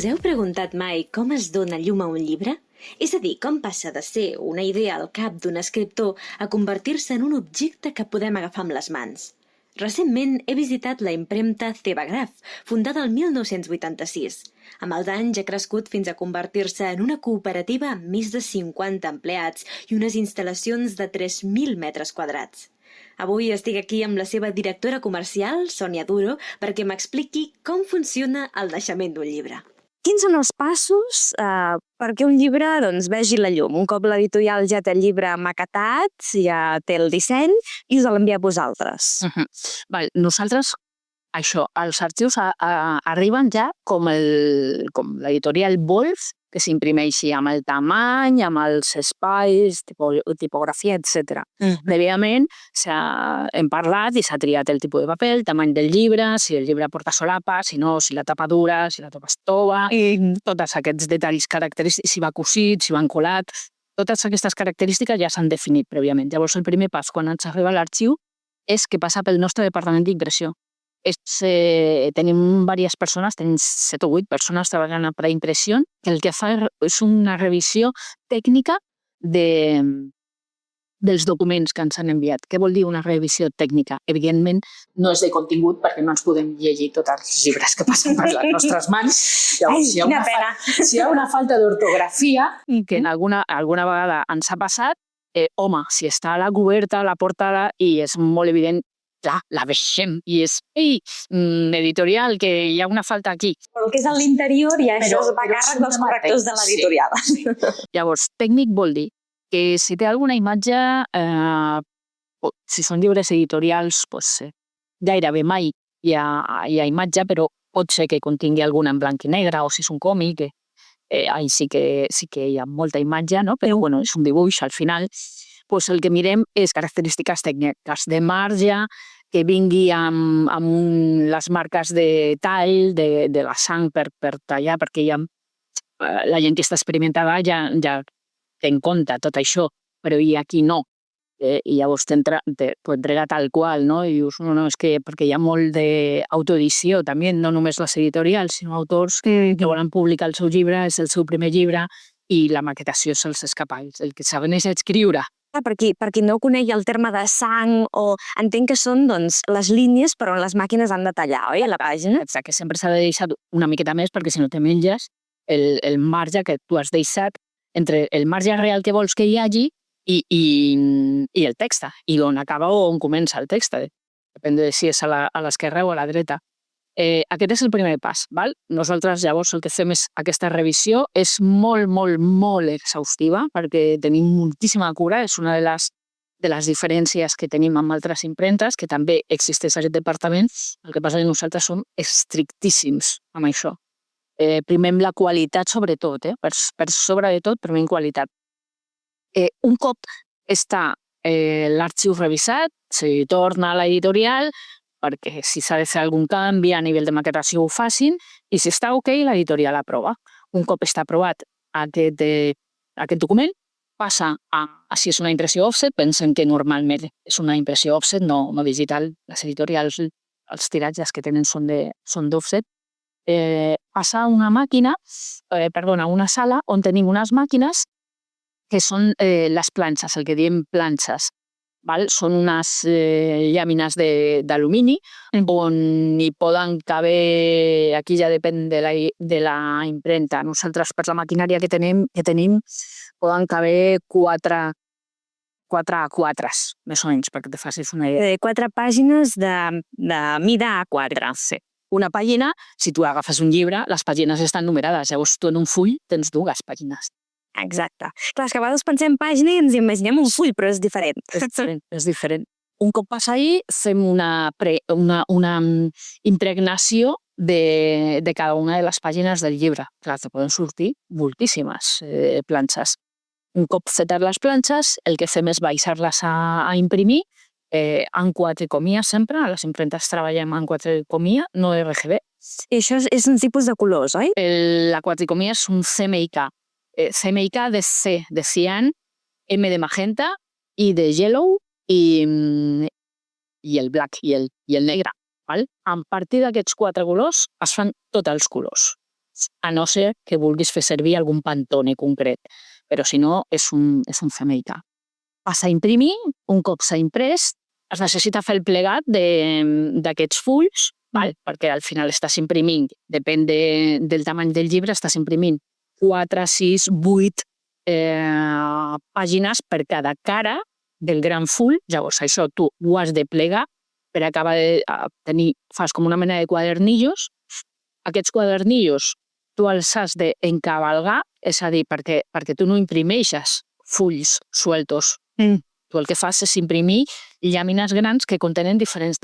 Us heu preguntat mai com es dona llum a un llibre? És a dir, com passa de ser una idea al cap d'un escriptor a convertir-se en un objecte que podem agafar amb les mans? Recentment he visitat la impremta Cebagraph, fundada el 1986. Amb els anys ha crescut fins a convertir-se en una cooperativa amb més de 50 empleats i unes instal·lacions de 3.000 metres quadrats. Avui estic aquí amb la seva directora comercial, Sònia Duro, perquè m'expliqui com funciona el naixement d'un llibre. Quins són els passos perquè un llibre vegi la llum? Un cop l'editorial ja té el llibre maquetat, ja té el disseny i us l'envia a vosaltres. Nosaltres, això, els arxius arriben ja com l'editorial Wolf, que s'imprimeixi amb el tamany, amb els espais, tipografia, etc. Prèviament hem parlat i s'ha triat el tipus de paper, el tamany del llibre, si el llibre porta solapa, si no, si la tapa dura, si la tapa es tova, i tots aquests detalls característics, si va cosit, si va encolat, totes aquestes característiques ja s'han definit prèviament. Llavors, el primer pas, quan ens arriba l'arxiu, és que passa pel nostre departament d'impressió. Tenim diverses persones, tenim 7 o 8 persones treballant a preimpressió, que el que fa és una revisió tècnica dels documents que ens han enviat. Què vol dir una revisió tècnica? Evidentment, no és de contingut perquè no ens podem llegir tots els llibres que passen per les nostres mans. Llavors, si hi ha una falta d'ortografia, que alguna vegada ens ha passat, home, si està a la coberta, a la portada, i és molt evident, clar, la veixem i és editorial, que hi ha una falta aquí. Però el que és a l'interior ja això es va a càrrec dels correctors de l'editorial. Sí. Llavors, tècnic vol dir que si té alguna imatge, si són llibres editorials, gairebé mai hi ha imatge, però pot ser que contingui alguna en blanc i negre, o si és un còmic, ahí sí que hi ha molta imatge, no? Però bueno, és un dibuix al final. El que mirem és característiques tècniques de marge, que vingui amb les marques de tall, de la sang per tallar, perquè la gent que està experimentada ja té en compte tot això, però aquí no. I llavors t'ho entrega tal qual, no? I dius, no, és que perquè hi ha molt d'autoedició també, no només les editorials, sinó autors que volen publicar el seu llibre, és el seu primer llibre, i la maquetació se'ls escapa. El que saben és escriure. Per qui no conegui el terme de sang, entenc que són les línies per on les màquines han de tallar, oi, a la pàgina? Exacte, que sempre s'ha de deixar una miqueta més, perquè si no te menges el marge que tu has deixat entre el marge real que vols que hi hagi i el text, i on acaba o on comença el text. Depèn de si és a l'esquerra o a la dreta. Aquest és el primer pas. Nosaltres llavors el que fem és aquesta revisió, és molt, molt, molt exhaustiva, perquè tenim moltíssima cura, és una de les diferències que tenim amb altres impremtes, que també existeix aquest departament. El que passa és que nosaltres som estrictíssims amb això. Primem la qualitat sobretot, per sobre de tot primem qualitat. Un cop està l'arxiu revisat, se torna a l'editorial, perquè si s'ha de fer algun canvi a nivell de maquetació ho facin, i si està ok, l'editorial aprova. Un cop està aprovat aquest document, passa si és una impressió offset, pensem que normalment és una impressió offset, no digital. Les editorials, els tiratges que tenen són d'offset. Passa a una sala on tenim unes màquines que són les planxes, el que diem planxes. Són unes llàmines d'alumini on hi poden caber, aquí ja depèn de la impremta. Nosaltres, per la maquinària que tenim, poden caber 4 A4, més o menys, perquè te facis una idea. 4 pàgines de mida A4. Sí. Una pàgina, si tu agafes un llibre, les pàgines estan numerades, llavors tu en un full tens 2 pàgines. Exacte. Clar, és que a vegades pensem pàgina i ens imaginem un full, però és diferent. És diferent. Un cop passa ahí, fem una impregnació de cada una de les pàgines del llibre. Clar, te poden sortir moltíssimes planxes. Un cop fetes les planxes, el que fem és baixar-les a imprimir en quadricomia sempre. A les impremtes treballem en quadricomia, no RGB. I això és un tipus de colors, oi? La quadricomia és un CMYK. CMYK de C de cian, M de magenta, I de yellow i el black i el negre. A partir d'aquests 4 colors es fan tots els colors. a no ser que vulguis fer servir algun Pantone concret. Però si no, és un femeica. Passa a imprimir, un cop s'ha imprès, es necessita fer el plegat d'aquests fulls, perquè al final estàs imprimint, depèn del tamany del llibre, estàs imprimint 4, 6, 8 pàgines per cada cara del gran full. Llavors, això tu ho has de plegar per acabar de tenir, fas com una mena de quadernillos. Aquests quadernillos tu els has d'encavalgar, és a dir, perquè tu no imprimeixes fulls sueltos. Tu el que fas és imprimir llàmines grans que contenen diferents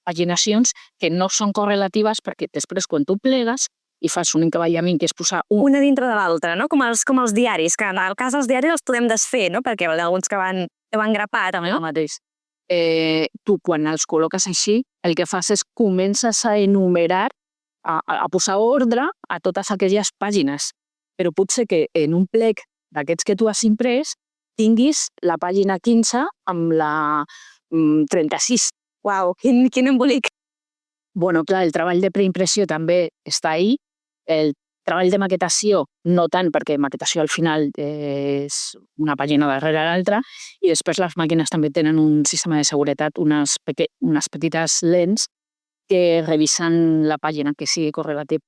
paginacions que no són correlatives, perquè després quan tu plegues i fas un encavallament, que és posar una dintre de l'altra, no? Com els diaris, que en el cas dels diaris els podem desfer, no? Perquè hi ha alguns que van grapat, no? El mateix. Tu, quan els col·loques així, el que fas és comences a enumerar, a posar ordre a totes aquelles pàgines. Però potser que en un plec d'aquests que tu has imprès tinguis la pàgina 15 amb la 36. Uau, quin embolic! Bueno, clar, el treball de preimpressió també està ahí. El treball de maquetació no tant, perquè maquetació al final és una pàgina darrere l'altra, i després les màquines també tenen un sistema de seguretat, unes petites lents que revisen la pàgina, que sigui correlatiu.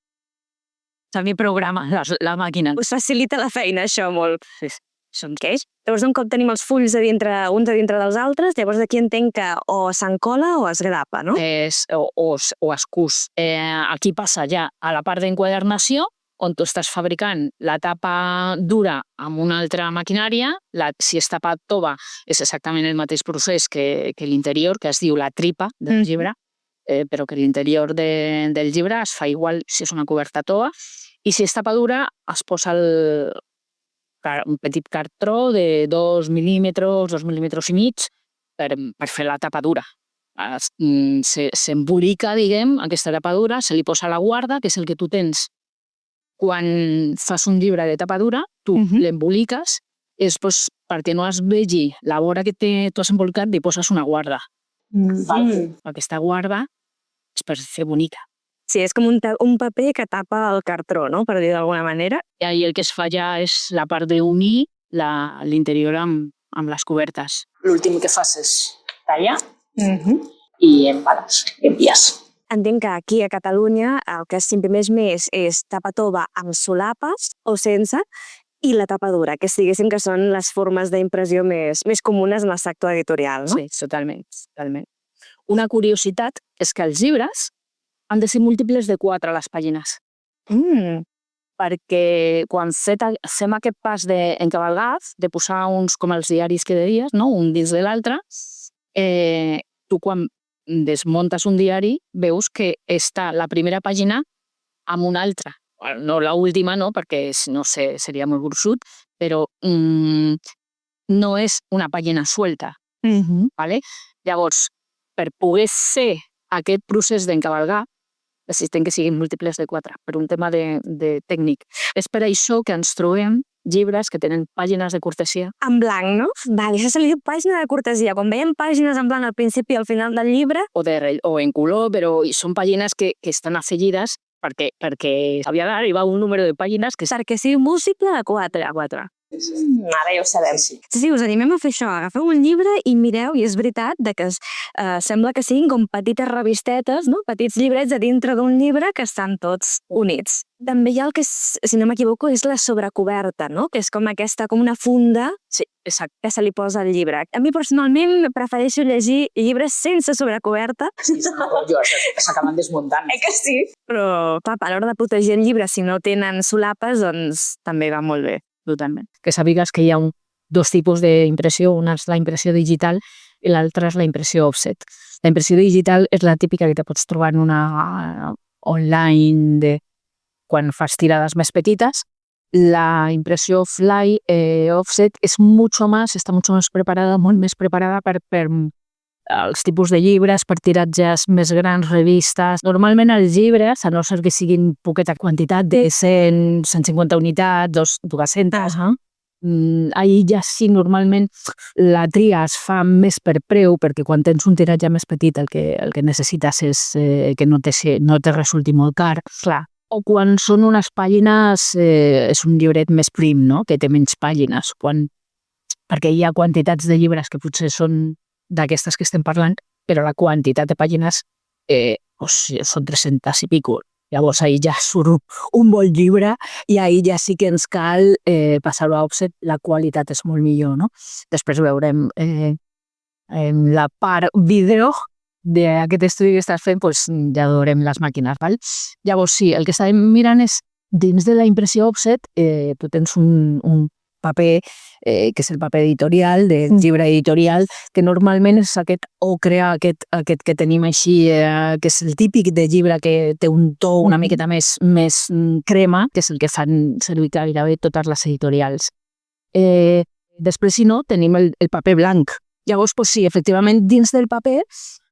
També programa la màquina. Us facilita la feina, això, molt. Sí. Són què? Llavors, un cop tenim els fulls uns a dintre dels altres, llavors aquí entenc que o s'encola o es grapa, no? O es cus. Aquí passa ja a la part d'enquadernació, on tu estàs fabricant la tapa dura amb una altra maquinària. Si és tapa tova, és exactament el mateix procés que l'interior, que es diu la tripa del llibre, però que l'interior del llibre es fa igual si és una coberta tova. I si és tapa dura, es posa un petit cartró de 2 mil·límetres, 2 mil·límetres i mig, per fer la tapa dura. S'embolica, diguem, aquesta tapa dura, se li posa la guarda, que és el que tu tens quan fas un llibre de tapa dura, tu l'emboliques, i després, perquè no es vegi la vora que tu has embolicat, li poses una guarda. Aquesta guarda és per fer bonica. Sí, és com un paper que tapa el cartró, no?, per dir d'alguna manera. I el que es fa ja és la part d'unir l'interior amb les cobertes. L'últim que fas és tallar i embales, envies. Entenc que aquí a Catalunya el que s'imprimeix més és tapa tova amb solapes o sense, i la tapa dura, que diguéssim que són les formes d'impressió més comunes en el sector editorial, no? Sí, totalment. Una curiositat és que els llibres han de ser múltiples de 4 a les pàgines. Perquè quan fem aquest pas d'encavalgat, de posar uns com els diaris que deies, no?, un dins de l'altre, tu quan desmuntes un diari veus que està la primera pàgina amb una altra. No l'última, no, perquè no sé, seria molt gruixut, però no és una pàgina suelta. Llavors, per poder fer aquest procés d'encavalgar, necessitem que siguin múltiples de 4, per un tema de tècnic. És per això que ens trobem llibres que tenen pàgines de cortesia. En blanc, no? Vale, això se li diu pàgina de cortesia. Quan veiem pàgines en blanc al principi i al final del llibre... O en color, però són pàgines que estan afegides perquè havia d'arribar un número de pàgines que... Perquè sigui múltiple de 4. Ara ja ho sabem. Sí, us animem a fer això. Agafeu un llibre i mireu, i és veritat que sembla que siguin com petites revistetes, no?, petits llibrets a dintre d'un llibre que estan tots units. També hi ha el que, si no m'equivoco, és la sobrecoberta, no?, que és com una funda que se li posa al llibre. A mi personalment prefereixo llegir llibres sense sobrecoberta. Sí, s'acaben desmuntant. Que sí? Però, clar, a l'hora de protegir el llibre, si no tenen solapes, doncs també va molt bé. Totalment. Que sàpigues que hi ha dos tipus d'impressió, una és la impressió digital i l'altra és la impressió offset. La impressió digital és la típica que te pots trobar en una online quan fas tirades més petites. La impressió offset està mucho más preparada, molt més preparada per els tipus de llibres, per tiratges més grans, revistes. Normalment els llibres, a no ser que siguin poqueta quantitat de 100, 150 unitats, 200, ahir ja sí, normalment la tria es fa més per preu, perquè quan tens un tiratge més petit el que necessites és que no te resulti molt car. Clar. O quan són unes pàgines, és un llibret més prim, no? Que té menys pàgines. Perquè hi ha quantitats de llibres que potser són d'aquestes que estem parlant, però la quantitat de pàgines són 300 i pico. Llavors ahir ja surt un bon llibre i ahir ja sí que ens cal passar-ho a offset, la qualitat és molt millor, no? Després veurem en la part vídeo d'aquest estudi que estàs fent, doncs ja veurem les màquines, val? Llavors sí, el que estàvem mirant és, dins de la impressió offset, tu tens un paper, que és el paper editorial, de llibre editorial, que normalment és aquest ocre, aquest que tenim així, que és el típic de llibre que té un to una miqueta més crema, que és el que fan servir gairebé totes les editorials. Després, si no, tenim el paper blanc. Llavors, sí, efectivament, dins del paper,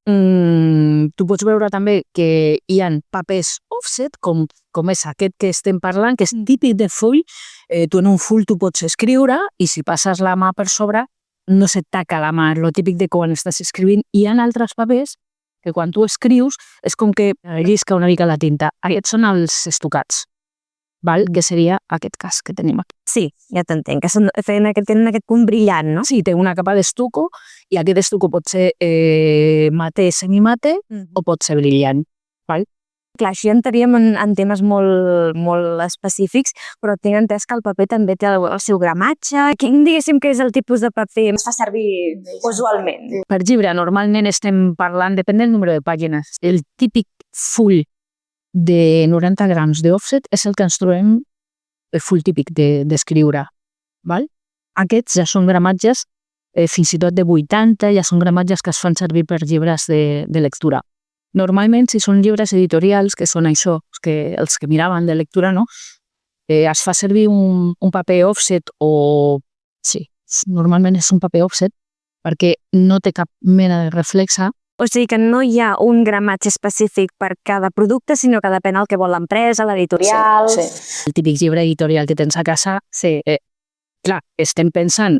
tu pots veure també que hi ha papers offset, com és aquest que estem parlant, que és típic de full. Tu en un full tu pots escriure i si passes la mà per sobre no se't taca la mà, lo típic de quan estàs escrivint. Hi ha altres papers que quan tu escrius és com que llisca una mica la tinta. Aquests són els estucats, val? Que seria aquest cas que tenim aquí. Sí, ja t'entenc, que tenen aquest punt brillant, no? Sí, té una capa d'estuco i aquest estuco pot ser mate, semimate o pot ser brillant, val? Clar, així entraríem en temes molt específics, però tinc entès que el paper també té el seu gramatge. Quin, diguéssim, que és el tipus de paper que es fa servir usualment? Per llibre, normalment estem parlant, depèn del número de pàgines. El típic full de 90 grams d'offset és el que ens trobem, el full típic d'escriure, val? Aquests ja són gramatges fins i tot de 80, ja són gramatges que es fan servir per llibres de lectura. Normalment, si són llibres editorials, que són això, els que miraven de lectura, no? Es fa servir un paper offset sí, normalment és un paper offset perquè no té cap mena de reflexe. O sigui que no hi ha un gramatge específic per cada producte, sinó que depèn del que vol l'empresa, l'editorial... Sí. El típic llibre editorial que tens a casa, clar, estem pensant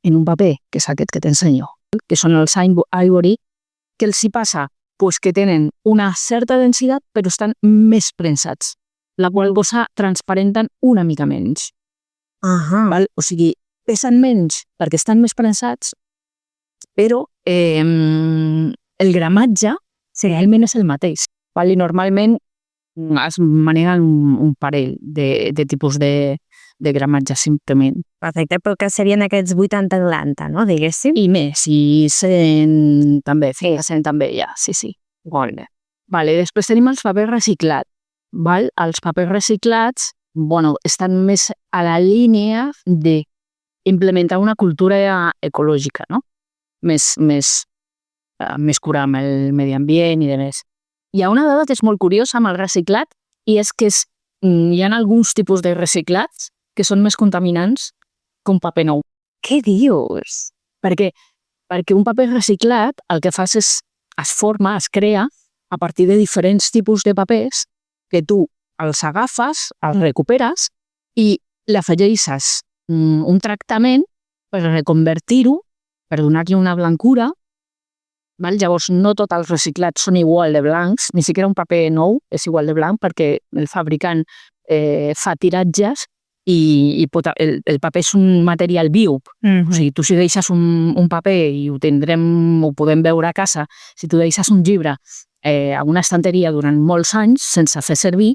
en un paper, que és aquest que t'ensenyo, que són els Ivory, que els hi passa que tenen una certa densitat però estan més prensats, la qual cosa transparenten una mica menys. Val? O sigui, pesen menys perquè estan més prensats, però el gramatge realment és el mateix. Val? I normalment es maneguen un parell de tipus de gramatge simplement. Perfecte, però que serien aquests 80-90, no, diguéssim? I més, i 100 també, fins a 100 també, ja, sí. Molt bé. Vale, després tenim els papers reciclats. Val? Els papers reciclats, estan més a la línia d'implementar una cultura ecològica, no? Més cura amb el medi ambient i demés. Hi ha una dada que és molt curiosa amb el reciclat i és que hi ha alguns tipus de reciclats que són més contaminants que un paper nou. Què dius? Perquè un paper reciclat el que fas és es forma, es crea a partir de diferents tipus de papers que tu els agafes, els recuperes i l'afegeixes un tractament per reconvertir-ho, per donar-li una blancura. Val? Llavors, no tots els reciclats són igual de blancs, ni siquiera un paper nou és igual de blanc perquè el fabricant fa tiratges i el paper és un material viu. O sigui, tu si deixes un paper i ho podem veure a casa, si tu deixes un llibre a una estanteria durant molts anys sense fer servir,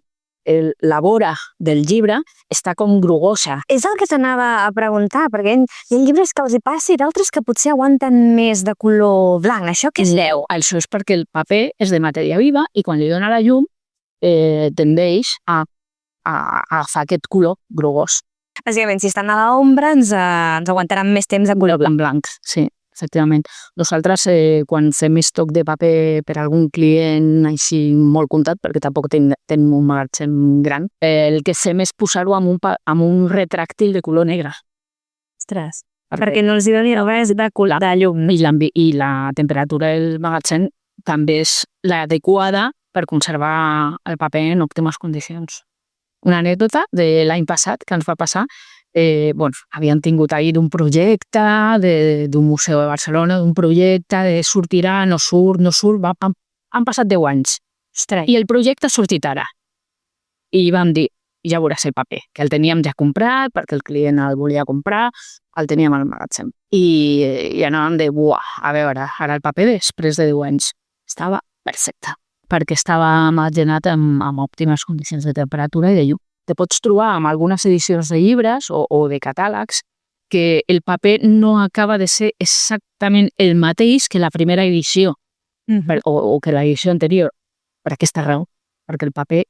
la vora del llibre està com grogosa. És el que t'anava a preguntar, perquè hi ha llibres que els hi passa i d'altres que potser aguanten més de color blanc. Això què es deu? Això és perquè el paper és de matèria viva i quan li dona la llum tendeix a agafar aquest color grogós. Bàsicament, si estan a l'ombra ens aguantaran més temps de color blanc. Blanc, sí, efectivament. Nosaltres, quan fem estoc de paper per algun client així molt comptat, perquè tampoc tenim un magatzem gran, el que fem és posar-ho amb un retràctil de color negre. Ostres, perquè no els hi doni res de color de llum. I la temperatura del magatzem també és l'adequada per conservar el paper en òptimes condicions. Una anècdota de l'any passat que ens va passar, havien tingut ahir d'un projecte, d'un museu de Barcelona, d'un projecte de sortirà, no surt, han passat 10 anys. I el projecte ha sortit ara. i vam dir, ja veuràs el paper, que el teníem ja comprat perquè el client el volia comprar, el teníem al magatzem. I anàvem de, a veure, ara el paper després de 10 anys estava perfecte, perquè estava almacenat amb òptimes condicions de temperatura i de llum. Te pots trobar amb algunes edicions de llibres o de catàlegs que el paper no acaba de ser exactament el mateix que la primera edició o que l'edició anterior. Per aquesta raó, perquè el paper,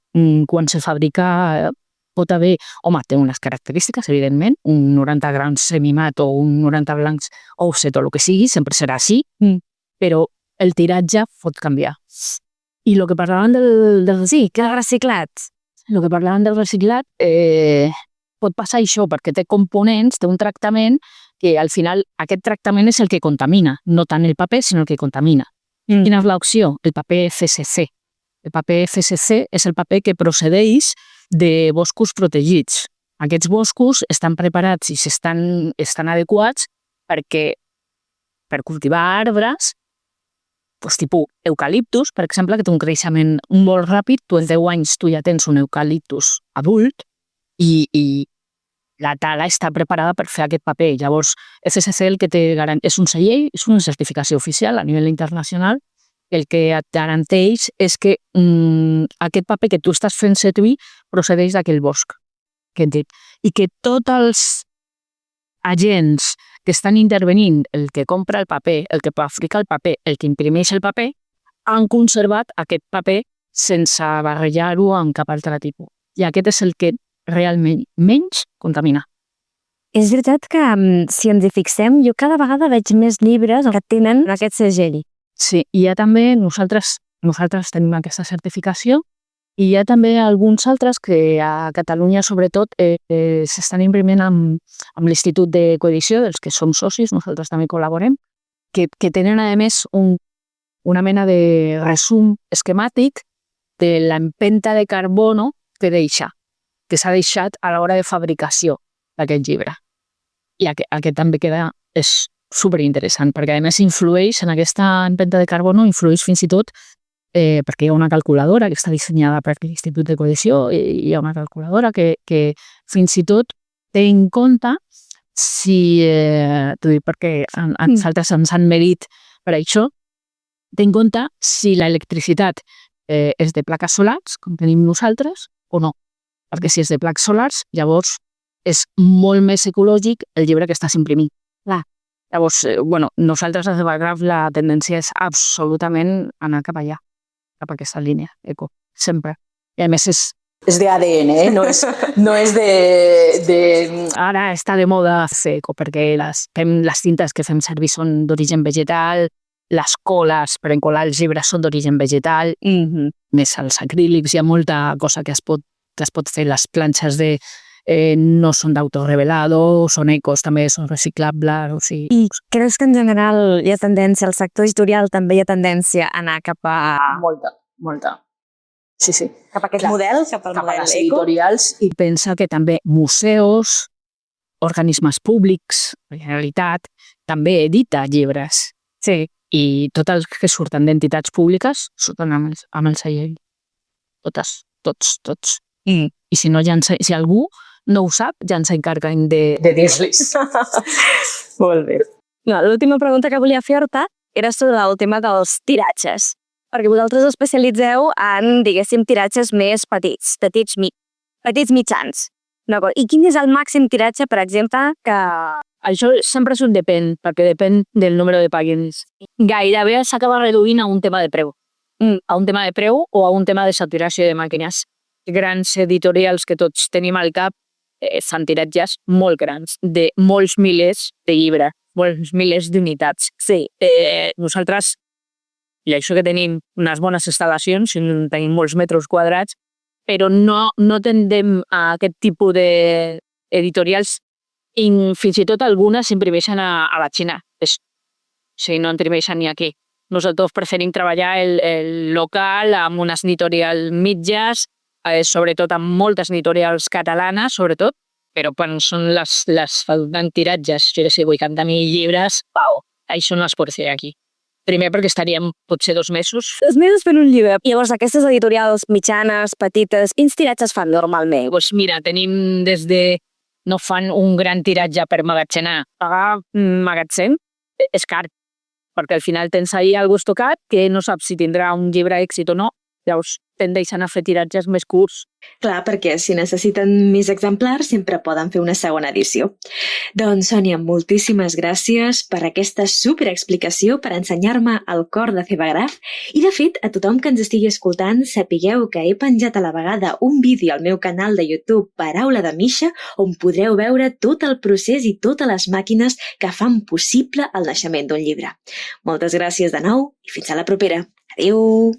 quan se fabrica, pot haver... Home, té unes característiques, evidentment, un 90 grams semimat o un 90 blancs offset o el que sigui, sempre serà així, però el tiratge pot canviar. I el que parlaven del reciclat. El que parlaven del reciclat pot passar això, perquè té components, té un tractament que al final aquest tractament és el que contamina, no tant el paper, sinó el que contamina. Quina és l'opció? El paper FSC. El paper FSC és el paper que procedeix de boscos protegits. Aquests boscos estan preparats i estan adequats per cultivar arbres, tipus eucaliptus, per exemple, que té un creixement molt ràpid. Tu en 10 anys tu ja tens un eucaliptus adult i la tala està preparada per fer aquest paper. Llavors, FSC el que té és un segell, és una certificació oficial a nivell internacional. El que et garanteix és que aquest paper que tu estàs fent servir procedeix d'aquell bosc que hem dit. I que tots els agents que estan intervenint, el que compra el paper, el que fabrica el paper, el que imprimeix el paper, han conservat aquest paper sense barrejar-ho amb cap altre tipus. I aquest és el que realment menys contamina. És veritat que, si ens hi fixem, jo cada vegada veig més llibres que tenen aquest segell. Sí, i hi ha també, nosaltres tenim aquesta certificació, i hi ha també alguns altres que a Catalunya, sobretot, s'estan imprimint amb l'Institut de Coedició, dels que som socis, nosaltres també col·laborem, que tenen, a més, una mena de resum esquemàtic de l'empenta de carbono que s'ha deixat a l'hora de fabricació d'aquest llibre. I aquest també és superinteressant, perquè a més influeix en aquesta empenta de carbono, influeix fins i tot perquè hi ha una calculadora que està dissenyada per l'Institut de Coedició, i hi ha una calculadora que fins i tot té en compte si, t'ho dic perquè nosaltres ens han medit per això, té en compte si l'electricitat és de plaques solars, com tenim nosaltres, o no. Perquè si és de plaques solars, llavors és molt més ecològic el llibre que estàs imprimint. Llavors, nosaltres a Cebagraph la tendència és absolutament anar cap allà, cap a aquesta línia, eco, sempre. I a més és d'ADN, no és de... Ara està de moda ser eco, perquè les tintes que fem servir són d'origen vegetal, les coles per encolar els llibres són d'origen vegetal, més els acrílics, hi ha molta cosa que es pot fer, les planxes no són d'autorevelado, són ecos, també són reciclables, o sigui... I creus que en general hi ha tendència, al sector editorial també hi ha tendència a anar cap a... Molta. Sí. Cap a aquest model, cap al model les eco? editorials, i pensa que també museus, organismes públics, la Generalitat, també edita llibres. Sí. I tots els que surten d'entitats públiques surten amb el segell. Tots. I si algú no ho sap, ja ens encarreguen de dir-los. Molt bé. L'última pregunta que volia fer-te era sobre el tema dels tiratges, perquè vosaltres especialitzeu en, diguéssim, tiratges més petits, petits mitjans. I quin és el màxim tiratge, per exemple, que... Això sempre és un depèn, perquè depèn del número de pàgines. Gairebé s'acaba reduint a un tema de preu. A un tema de preu o a un tema de saturació de màquines. Grans editorials que tots tenim al cap fan tiratges molt grans, de molts milers de llibres, molts milers d'unitats. Sí. Nosaltres, i això que tenim unes bones instal·lacions, tenim molts metres quadrats, però no tendem a aquest tipus d'editorials, i fins i tot algunes imprimeixen a la Xina. O sigui, no imprimeixen ni aquí. Nosaltres preferim treballar el local amb unes editorials mitges, sobretot amb moltes editorials catalanes, sobretot, però quan són les fabricant tiratges, jo no sé, 80.000 llibres, això no es pot fer aquí. Primer perquè estaríem potser 2 mesos. 2 mesos fent un llibre. Llavors, aquestes editorials mitjanes, petites, quins tiratges fan normalment? Doncs mira, tenim des de... No fan un gran tiratge per magatzenar. Pagar magatzem? És car, perquè al final tens ahir algú estocat que no saps si tindrà un llibre èxit o no. Llavors tendeixen a fer tiratges més curts. Clar, perquè si necessiten més exemplars sempre poden fer una segona edició. Doncs, Sònia, moltíssimes gràcies per aquesta superexplicació, per ensenyar-me el cor de Cebagraph i, de fet, a tothom que ens estigui escoltant, sapigueu que he penjat a la vegada un vídeo al meu canal de YouTube Paraula de Misha on podreu veure tot el procés i totes les màquines que fan possible el naixement d'un llibre. Moltes gràcies de nou i fins a la propera. Adéu!